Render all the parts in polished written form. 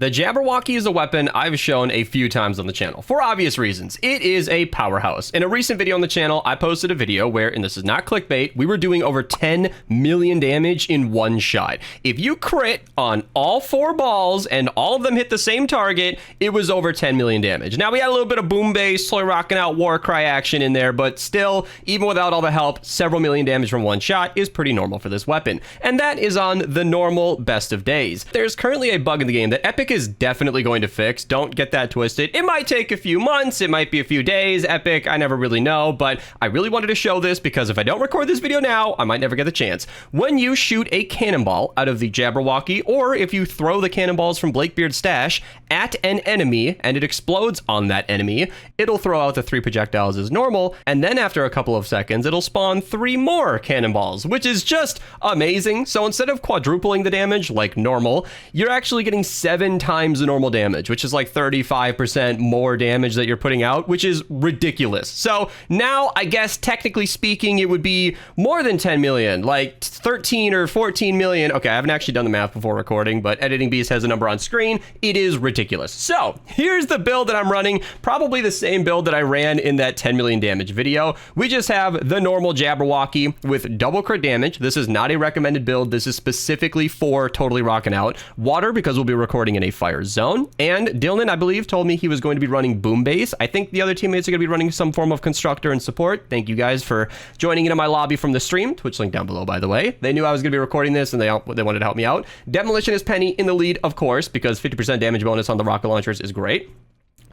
The Jabberwocky is a weapon I've shown a few times on the channel, for obvious reasons. It is a powerhouse. In a recent video on the channel, I posted a video where, and this is not clickbait, we were doing over 10 million damage in one shot. If you crit on all 4 balls and all of them hit the same target, it was over 10 million damage. Now, we had a little bit of boom bass, toy rocking out war cry action in there, but still, even without all the help, several million damage from one shot is pretty normal for this weapon. And that is on the normal best of days. There's currently a bug in the game that Epic is definitely going to fix. Don't get that twisted. It might take a few months, it might be a few days. Epic, I never really know, but I really wanted to show this because if I don't record this video now, I might never get the chance. When you shoot a cannonball out of the Jabberwocky, or if you throw the cannonballs from Blakebeard's stash at an enemy and it explodes on that enemy, it'll throw out the 3 projectiles as normal, and then after a couple of seconds, it'll spawn 3 more cannonballs, which is just amazing. So instead of quadrupling the damage like normal, you're actually getting 7 times the normal damage, which is like 35% more damage that you're putting out, which is ridiculous. So now, I guess technically speaking, it would be more than 10 million, like 13 or 14 million. Okay, I haven't actually done the math before recording, but Editing Beast has a number on screen. It is ridiculous. So here's the build that I'm running, probably the same build that I ran in that 10 million damage video. We just have the normal Jabberwocky with double crit damage. This is not a recommended build. This is specifically for totally rocking out. Water, because we'll be recording in a fire zone. And Dylan, I believe, told me he was going to be running boom base. I think the other teammates are going to be running some form of constructor and support. Thank you guys for joining into my lobby from the stream. Twitch link down below, by the way. They knew I was going to be recording this and they wanted to help me out. Demolition is Penny in the lead, of course, because 50% damage bonus on the rocket launchers is great.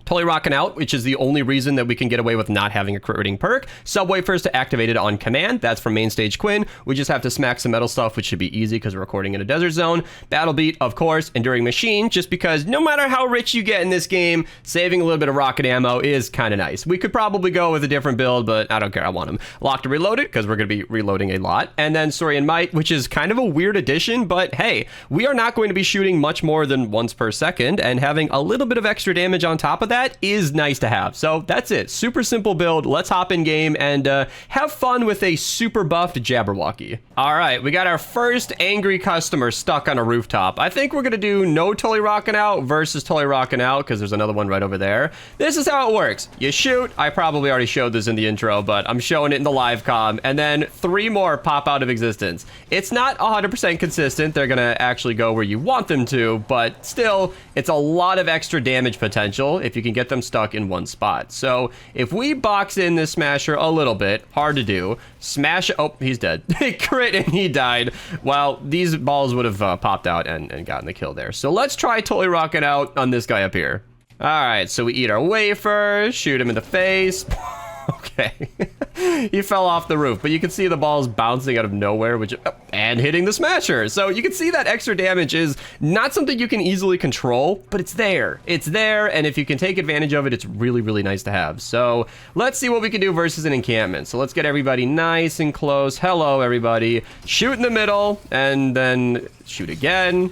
Totally rocking out, which is the only reason that we can get away with not having a crit rating perk. Subwafers to activate it on command. That's from main stage Quinn. We just have to smack some metal stuff, which should be easy because we're recording in a desert zone. Battle beat, of course. Enduring machine, just because no matter how rich you get in this game, saving a little bit of rocket ammo is kind of nice. We could probably go with a different build, but I don't care. I want them. Lock to reload it because we're going to be reloading a lot. And then Saurian Might, which is kind of a weird addition, but hey, we are not going to be shooting much more than once per second, and having a little bit of extra damage on top of that is nice to have. So that's it. Super simple build. Let's hop in game and have fun with a super buffed Jabberwocky. All right, we got our first angry customer stuck on a rooftop. I think we're gonna do no totally rocking out versus totally rocking out because there's another one right over there. This is how it works. You shoot. I probably already showed this in the intro, but I'm showing it in the live comm, and then 3 more pop out of existence. It's not 100% consistent. They're gonna actually go where you want them to, but still, it's a lot of extra damage potential if you can get them stuck in one spot. So if we box in this smasher a little bit, hard to do, smash, oh, he's dead. Crit and he died. Well, these balls would have popped out and gotten the kill there. So let's try totally rocking out on this guy up here. All right, so we eat our wafer, shoot him in the face. Okay. He fell off the roof, but you can see the balls bouncing out of nowhere, and hitting the smasher. So you can see that extra damage is not something you can easily control, but it's there. It's there, and if you can take advantage of it, it's really, really nice to have. So let's see what we can do versus an encampment. So let's get everybody nice and close. Hello, everybody. Shoot in the middle, and then shoot again.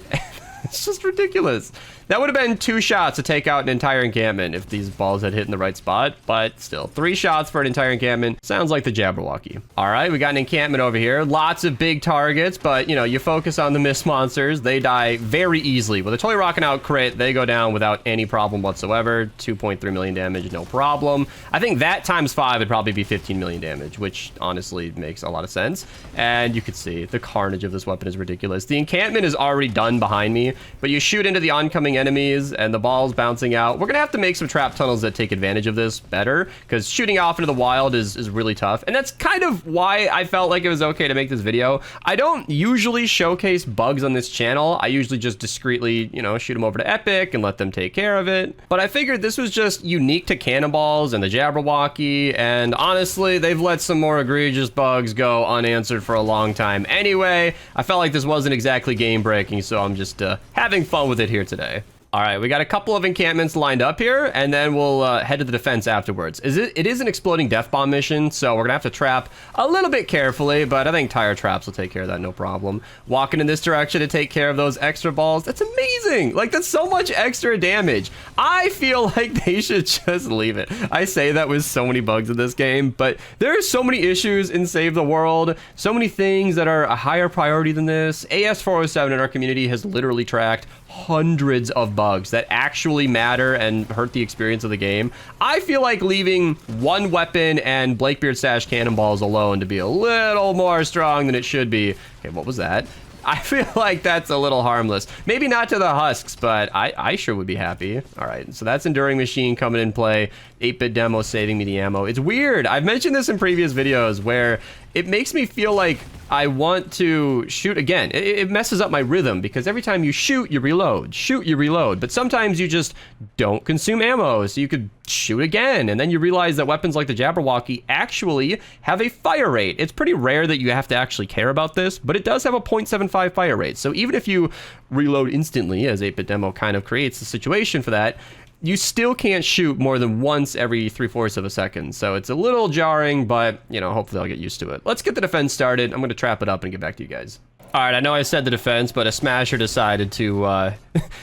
It's just ridiculous. That would have been 2 shots to take out an entire encampment if these balls had hit in the right spot, but still, 3 shots for an entire encampment. Sounds like the Jabberwocky. All right, we got an encampment over here. Lots of big targets, but, you know, you focus on the mist monsters. They die very easily. With a totally rocking out crit, they go down without any problem whatsoever. 2.3 million damage, no problem. I think that times 5 would probably be 15 million damage, which honestly makes a lot of sense. And you can see the carnage of this weapon is ridiculous. The encampment is already done behind me, but you shoot into the oncoming enemies and the balls bouncing out. We're gonna have to make some trap tunnels that take advantage of this better, because shooting off into the wild is really tough. And that's kind of why I felt like it was okay to make this video. I don't usually showcase bugs on this channel. I usually just discreetly, you know, shoot them over to Epic and let them take care of it. But I figured this was just unique to cannonballs and the Jabberwocky, and honestly, they've let some more egregious bugs go unanswered for a long time anyway. I felt like this wasn't exactly game breaking, so I'm just having fun with it here today. All right, we got a couple of encampments lined up here, and then we'll head to the defense afterwards. It is an exploding death bomb mission, so we're gonna have to trap a little bit carefully, but I think tire traps will take care of that, no problem. Walking in this direction to take care of those extra balls. That's amazing. Like, that's so much extra damage. I feel like they should just leave it. I say that with so many bugs in this game, but there are so many issues in Save the World, so many things that are a higher priority than this. AS407 in our community has literally tracked hundreds of bugs that actually matter and hurt the experience of the game, I feel like leaving one weapon and Blakebeard Stash cannonballs alone to be a little more strong than it should be. Okay, what was that? I feel like that's a little harmless. Maybe not to the husks, but I sure would be happy. All right, so that's Enduring Machine coming in play. 8-bit demo saving me the ammo. It's weird. I've mentioned this in previous videos where it makes me feel like I want to shoot again. It messes up my rhythm because every time you shoot, you reload. Shoot, you reload. But sometimes you just don't consume ammo, so you could shoot again. And then you realize that weapons like the Jabberwocky actually have a fire rate. It's pretty rare that you have to actually care about this, but it does have a 0.75 fire rate. So even if you reload instantly, as 8-bit demo kind of creates the situation for that, you still can't shoot more than once every 3/4 of a second. So it's a little jarring, but, you know, hopefully I'll get used to it. Let's get the defense started. I'm going to trap it up and get back to you guys. All right, I know I said the defense, but a smasher decided to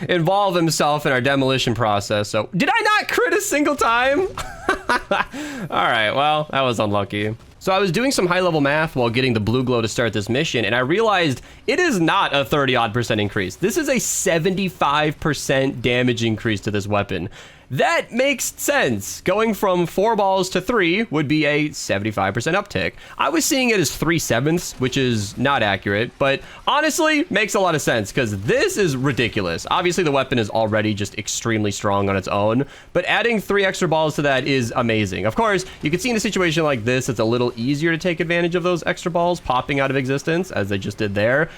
involve himself in our demolition process. So did I not crit a single time? All right, well, that was unlucky. So I was doing some high-level math while getting the blue glow to start this mission, and I realized it is not a 30-odd% increase. This is a 75% damage increase to this weapon. That makes sense. Going from 4 balls to 3 would be a 75% uptick. I was seeing it as 3/7, which is not accurate, but honestly makes a lot of sense because this is ridiculous. Obviously, the weapon is already just extremely strong on its own, but adding 3 extra balls to that is amazing. Of course, you can see in a situation like this, it's a little easier to take advantage of those extra balls popping out of existence, as they just did there.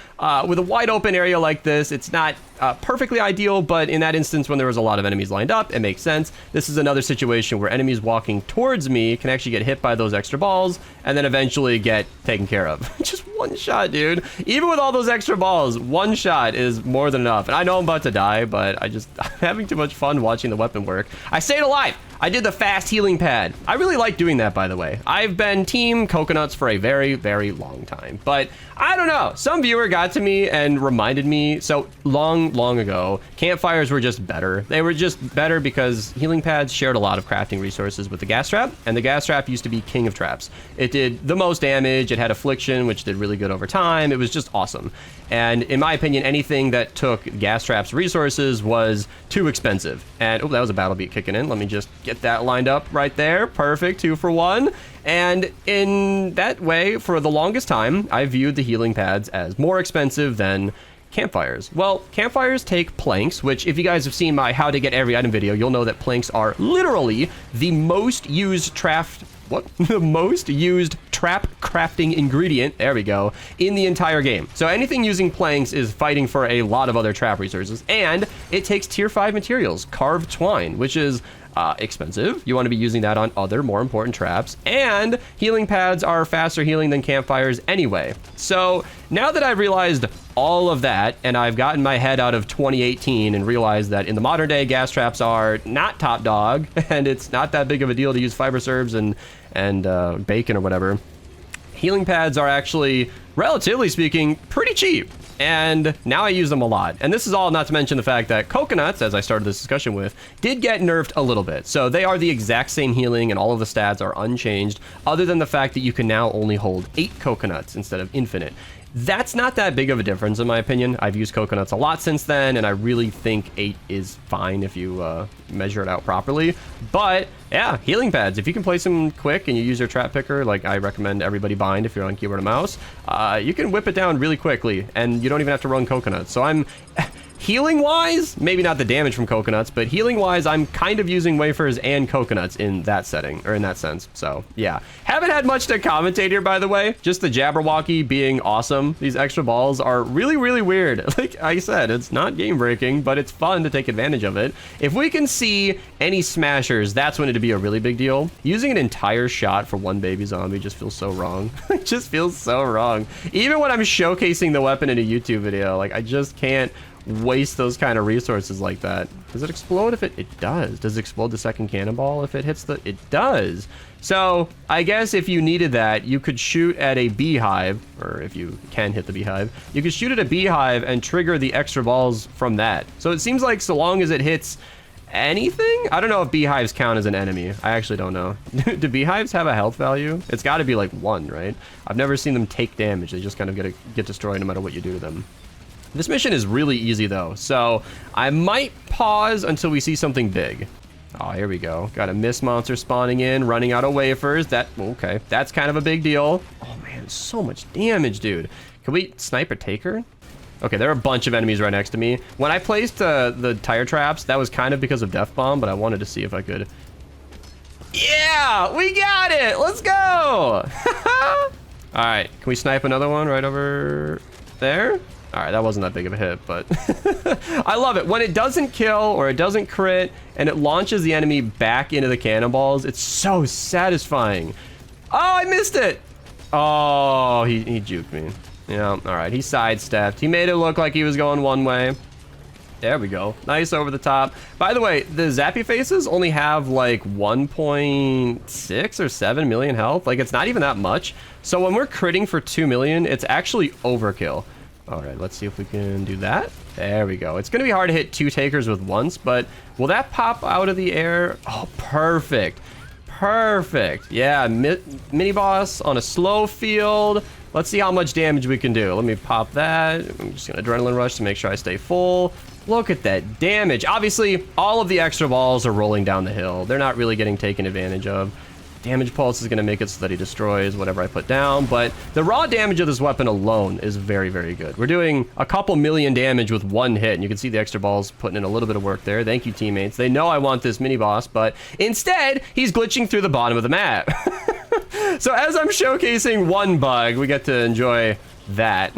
With a wide open area like this, it's not perfectly ideal, but in that instance, when there was a lot of enemies lined up, it makes sense. This is another situation where enemies walking towards me can actually get hit by those extra balls and then eventually get taken care of. Just one shot, dude. Even with all those extra balls, one shot is more than enough. And I know I'm about to die, but I'm having too much fun watching the weapon work. I stayed alive. I did the fast healing pad. I really like doing that, by the way. I've been team coconuts for a very, very long time, but I don't know. Some viewer got to me and reminded me so long ago, campfires were just better. They were just better because healing pads shared a lot of crafting resources with the gas trap, and the gas trap used to be king of traps. It did the most damage. It had affliction, which did really good over time. It was just awesome. And in my opinion, anything that took gas traps resources was too expensive. And oh, that was a battle beat kicking in. Let me just get that lined up right there. Perfect, 2 for 1. And in that way, for the longest time, I viewed the healing pads as more expensive than campfires. Well, campfires take planks, which if you guys have seen my how to get every item video, you'll know that planks are literally the most used the most used trap crafting ingredient, there we go, in the entire game. So anything using planks is fighting for a lot of other trap resources, and it takes tier 5 materials, carved twine, which is expensive. You want to be using that on other more important traps, and healing pads are faster healing than campfires anyway. So now that I've realized all of that, and I've gotten my head out of 2018 and realized that in the modern day, gas traps are not top dog, and it's not that big of a deal to use fiber serves and bacon or whatever. Healing pads are actually, relatively speaking, pretty cheap. And now I use them a lot. And this is all not to mention the fact that coconuts, as I started this discussion with, did get nerfed a little bit. So they are the exact same healing and all of the stats are unchanged, other than the fact that you can now only hold 8 coconuts instead of infinite. That's not that big of a difference in my opinion. I've used coconuts a lot since then, and I really think 8 is fine if you measure it out properly. But yeah, healing pads, if you can place them quick and you use your trap picker, like I recommend everybody bind if you're on keyboard and mouse, you can whip it down really quickly and you don't even have to run coconuts. So I'm healing wise, maybe not the damage from coconuts, but healing wise, I'm kind of using wafers and coconuts in that setting, or in that sense. So yeah, haven't had much to commentate here, by the way. Just the Jabberwocky being awesome. These extra balls are really, really weird. Like I said, it's not game breaking, but it's fun to take advantage of it. If we can see any smashers, that's when it'd be a really big deal. Using an entire shot for one baby zombie just feels so wrong. It just feels so wrong. Even when I'm showcasing the weapon in a YouTube video, like I just can't waste those kind of resources like that. Does it explode if it does? Does it explode the second cannonball if it hits the... It does. So I guess if you needed that, you could shoot at a beehive, or if you can hit the beehive, you could shoot at a beehive and trigger the extra balls from that. So it seems like so long as it hits anything? I don't know if beehives count as an enemy. I actually don't know. Do beehives have a health value? It's got to be like 1, right? I've never seen them take damage. They just kind of get destroyed no matter what you do to them. This mission is really easy though, so I might pause until we see something big. Oh, here we go. Got a mist monster spawning in, running out of wafers. Okay, that's kind of a big deal. Oh man, so much damage, dude. Can we snipe or take her? Okay, there are a bunch of enemies right next to me. When I placed the tire traps, that was kind of because of Death Bomb, but I wanted to see if I could. Yeah, we got it. Let's go. All right, can we snipe another one right over there? All right, that wasn't that big of a hit, but I love it. When it doesn't kill or it doesn't crit and it launches the enemy back into the cannonballs, it's so satisfying. Oh, I missed it. Oh, he juked me. Yeah, all right, he sidestepped. He made it look like he was going one way. There we go. Nice over the top. By the way, the Zappy faces only have like 1.6 or 7 million health. Like, it's not even that much. So when we're critting for 2 million, it's actually overkill. All right, let's see if we can do that. There we go. It's going to be hard to hit 2 takers with once, but will that pop out of the air? Oh, perfect. Perfect. Yeah, mini boss on a slow field. Let's see how much damage we can do. Let me pop that. I'm just going to adrenaline rush to make sure I stay full. Look at that damage. Obviously, all of the extra balls are rolling down the hill. They're not really getting taken advantage of. Damage pulse is going to make it so that he destroys whatever I put down, but the raw damage of this weapon alone is very, very good. We're doing a couple million damage with one hit, and you can see the extra balls putting in a little bit of work there. Thank you, teammates. They know I want this mini boss, but instead, he's glitching through the bottom of the map. So as I'm showcasing one bug, we get to enjoy that.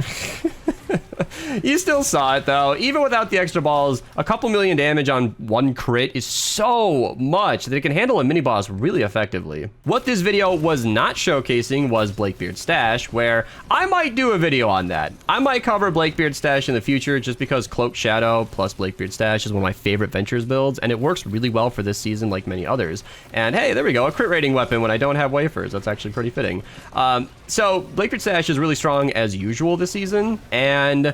You still saw it though. Even without the extra balls, a couple million damage on one crit is so much that it can handle a mini boss really effectively. What this video was not showcasing was Blakebeard's stash, where I might do a video on that. I might cover Blakebeard's stash in the future just because Cloak Shadow plus Blakebeard's stash is one of my favorite Ventures builds, and it works really well for this season like many others. And hey, there we go, a crit rating weapon when I don't have wafers. That's actually pretty fitting. So Blakebeard's stash is really strong as usual this season, and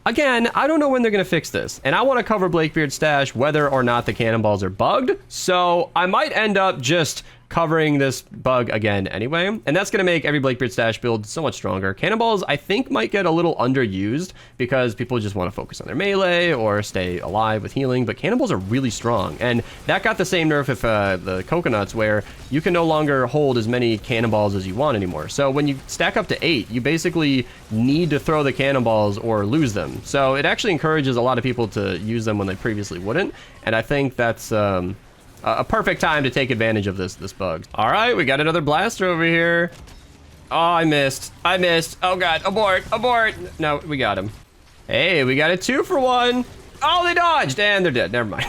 again, I don't know when they're going to fix this, and I want to cover Blakebeard's stash whether or not the cannonballs are bugged, so I might end up just covering this bug again anyway, and that's going to make every Blakebeard stash build so much stronger. Cannonballs, I think, might get a little underused because people just want to focus on their melee or stay alive with healing, but cannonballs are really strong, and that got the same nerf with the coconuts, where you can no longer hold as many cannonballs as you want anymore. So when you stack up to 8, you basically need to throw the cannonballs or lose them. So it actually encourages a lot of people to use them when they previously wouldn't, and I think that's a perfect time to take advantage of this bug. All right, we got another blaster over here. Oh, I missed. Oh god, abort. No, we got him. Hey, we got a 2-for-1. Oh, they dodged and they're dead. Never mind.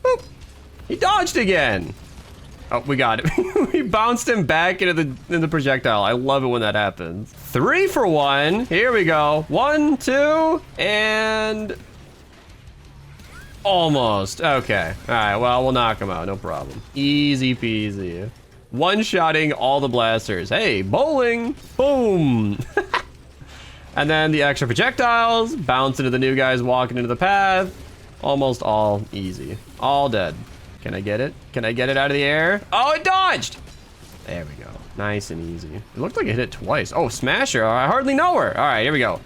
Boop. He dodged again. Oh, we got him. We bounced him back into the projectile. I love it when that happens. 3-for-1. Here we go. 1, 2, and almost. Okay. All right. Well, we'll knock him out. No problem. Easy peasy. One-shotting all the blasters. Hey, bowling. Boom. And then the extra projectiles. Bounce into the new guys walking into the path. Almost all easy. All dead. Can I get it? Can I get it out of the air? Oh, it dodged. There we go. Nice and easy. It looked like it hit it twice. Oh, smasher. I hardly know her. All right, here we go.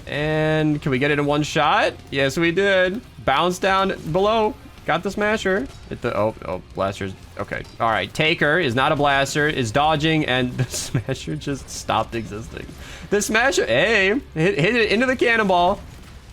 And can we get it in one shot? Yes, we did. Bounce down below. Got the smasher. Hit the oh, blasters. Okay. All right. Taker is not a blaster. Is dodging, and the smasher just stopped existing. The smasher, hey, hit it into the cannonball.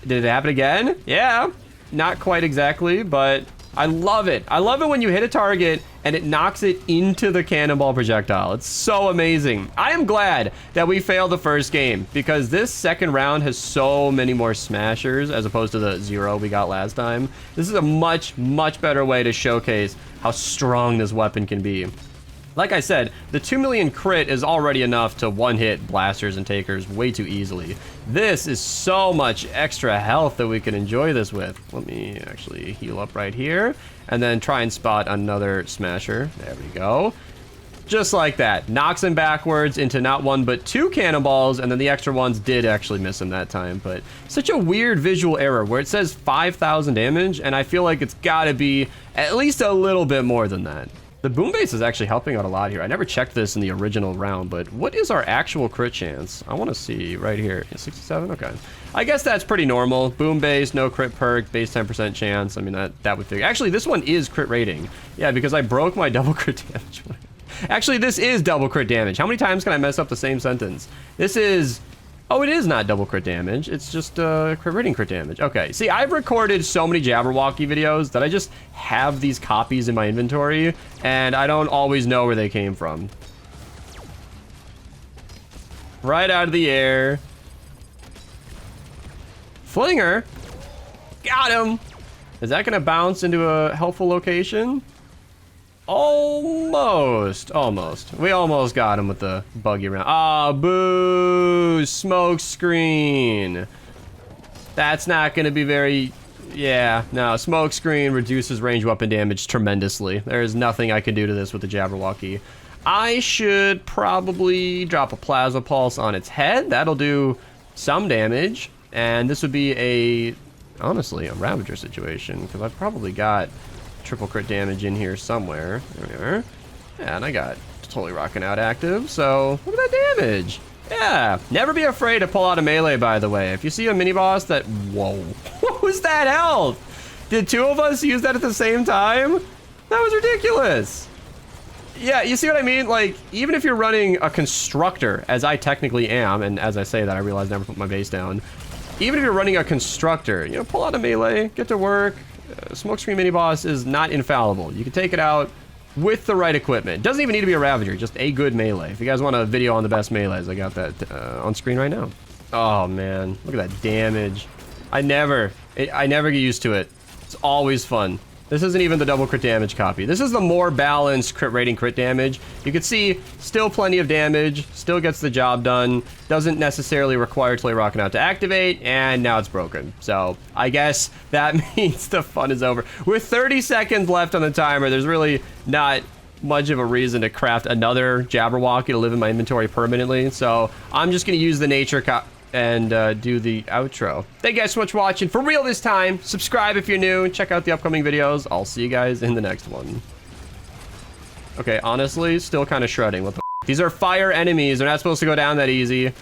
Did it happen again? Yeah. Not quite exactly, but I love it. I love it when you hit a target and it knocks it into the cannonball projectile. It's so amazing. I am glad that we failed the first game because this second round has so many more smashers as opposed to the 0 we got last time. This is a much, much better way to showcase how strong this weapon can be. Like I said, the 2 million crit is already enough to one-hit blasters and takers way too easily. This is so much extra health that we can enjoy this with. Let me actually heal up right here and then try and spot another smasher. There we go. Just like that. Knocks him backwards into not 1 but 2 cannonballs, and then the extra ones did actually miss him that time. But such a weird visual error where it says 5,000 damage, and I feel like it's gotta be at least a little bit more than that. The boom base is actually helping out a lot here. I never checked this in the original round, but what is our actual crit chance? I want to see right here. 67? Okay. I guess that's pretty normal. Boom base, no crit perk, base 10% chance. I mean, that would figure. Actually, this one is crit rating. Yeah, because I broke my double crit damage. Actually, this is double crit damage. How many times can I mess up the same sentence? This is... Oh, it is not double crit damage. It's just crit rating crit damage. Okay. See, I've recorded so many Jabberwocky videos that I just have these copies in my inventory, and I don't always know where they came from. Right out of the air. Flinger. Got him. Is that going to bounce into a helpful location? Almost. We almost got him with the buggy round. Ah, boo! Smoke screen. That's not going to be very... Yeah, no. Smoke screen reduces range weapon damage tremendously. There's nothing I can do to this with the Jabberwocky. I should probably drop a plasma pulse on its head. That'll do some damage. And this would be honestly, a Ravager situation, because I've probably got triple crit damage in here somewhere. There we are. Yeah, and I got totally rocking out active, so look at that damage. Yeah, never be afraid to pull out a melee, by the way. If you see a mini boss that... Whoa. What was that health? Did two of us use that at the same time? That was ridiculous. Yeah, you see what I mean? Like, even if you're running a constructor, as I technically am, and as I say that, I realize I never put my base down. Even if you're running a constructor, you know, pull out a melee, get to work. Smokescreen mini boss is not infallible. You can take it out with the right equipment. It doesn't even need to be a Ravager, just a good melee. If you guys want a video on the best melees, I got that on screen right now. Oh man, look at that damage. I never get used to it. It's always fun. This isn't even the double crit damage copy. This is the more balanced crit rating crit damage. You can see still plenty of damage, still gets the job done, doesn't necessarily require Totally Rockin' Out to activate, and now it's broken. So I guess that means the fun is over. With 30 seconds left on the timer, there's really not much of a reason to craft another Jabberwocky to live in my inventory permanently. So I'm just gonna use the nature and do the outro. Thank you guys so much for watching. For real this time. Subscribe if you're new. Check out the upcoming videos. I'll see you guys in the next one. Okay, honestly, still kind of shredding. What the f? These are fire enemies. They're not supposed to go down that easy.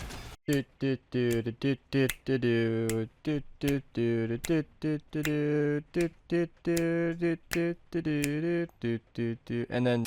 And then...